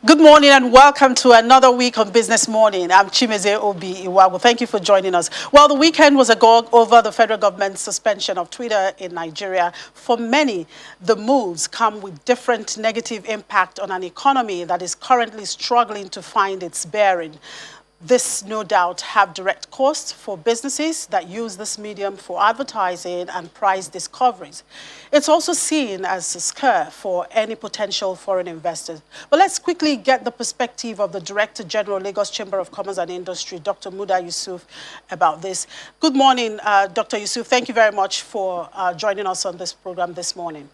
Good morning and welcome to another week on Business Morning. I'm Chimeze Obi Iwago. Thank you for joining us. Well, the weekend was agog over the federal government's suspension of Twitter in Nigeria. For many, the moves come with different negative impact on an economy that is currently struggling to find its bearing. This, no doubt, have direct costs for businesses that use this medium for advertising and price discoveries. It's also seen as a scare for any potential foreign investors. But let's quickly get the perspective of the Director General, Lagos Chamber of Commerce and Industry, Dr. Muda Yusuf, about this. Good morning, Dr. Yusuf. Thank you very much for joining us on this program this morning.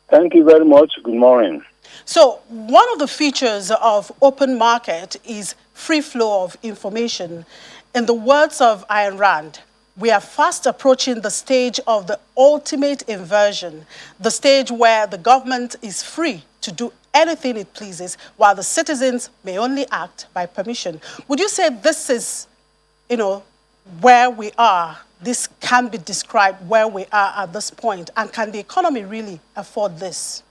Thank you very much. Good morning. So one of the features of open market is free flow of information. In the words of Ayn Rand, we are fast approaching the stage of the ultimate inversion, the stage where the government is free to do anything it pleases, while the citizens may only act by permission. Would you say this is, where we are? This can be described where we are at this point, and can the economy really afford this?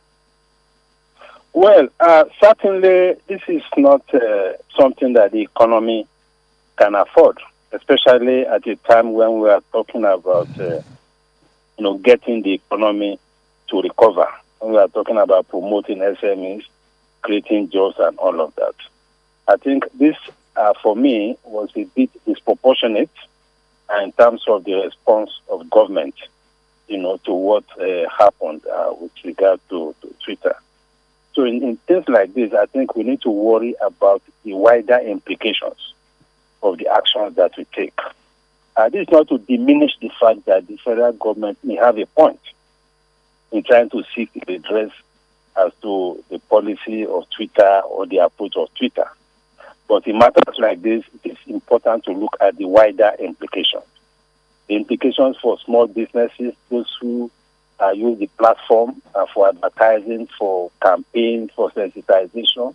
Well, certainly this is not something that the economy can afford, especially at a time when we are talking about, getting the economy to recover. When we are talking about promoting SMEs, creating jobs and all of that. I think this, for me, was a bit disproportionate in terms of the response of government, to what happened with regard to Twitter. So in things like this, I think we need to worry about the wider implications of the actions that we take. This is not to diminish the fact that the federal government may have a point in trying to seek redress as to the policy of Twitter or the approach of Twitter. But in matters like this, it is important to look at the wider implications. The implications for small businesses, those who use the platform for advertising, for campaigns, for sensitization.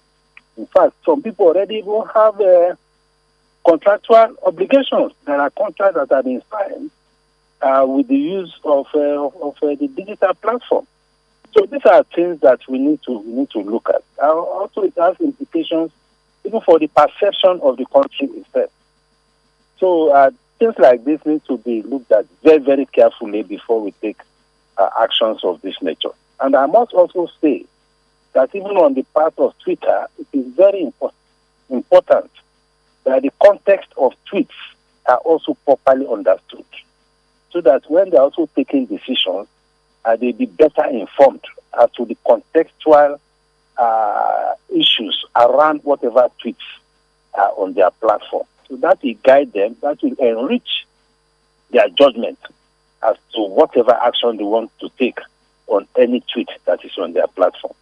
In fact, some people already even have contractual obligations. There are contracts that have been signed with the use of the digital platform. So these are things that we need to look at. Also, it has implications even for the perception of the country itself. So things like this need to be looked at very, very carefully before we take actions of this nature. And I must also say that even on the part of Twitter, it is very important that the context of tweets are also properly understood, so that when they're also taking decisions, they be better informed as to the contextual issues around whatever tweets are on their platform. So that will guide them, that will enrich their judgment as to whatever action they want to take on any tweet that is on their platform.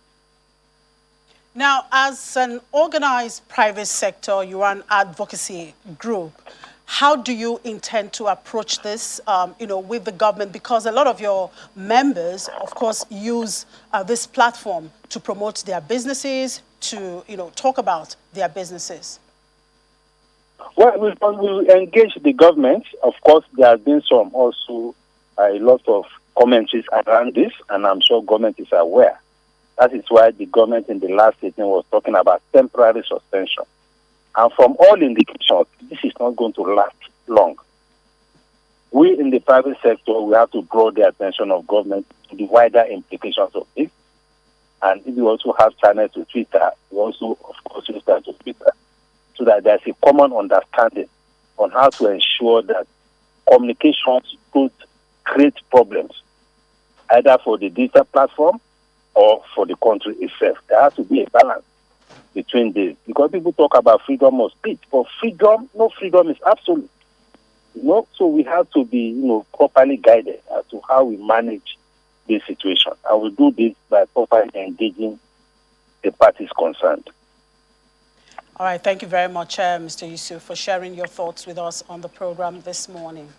Now, as an organized private sector, you are an advocacy group. How do you intend to approach this, with the government? Because a lot of your members, of course, use this platform to promote their businesses, to, talk about their businesses. Well, we engage the government. Of course, there has been a lot of commentaries around this, and I'm sure government is aware. That is why the government in the last meeting was talking about temporary suspension. And from all indications, this is not going to last long. We in the private sector, we have to draw the attention of government to the wider implications of this. And if we also have channels to Twitter, we also, of course, use that to Twitter, so that there's a common understanding on how to ensure that communications could create problems, either for the digital platform or for the country itself. There has to be a balance between these, because people talk about freedom of speech, but no freedom is absolute. So we have to be, properly guided as to how we manage this situation. I will do this by properly engaging the parties concerned. All right. Thank you very much, Mr. Yusuf, for sharing your thoughts with us on the program this morning.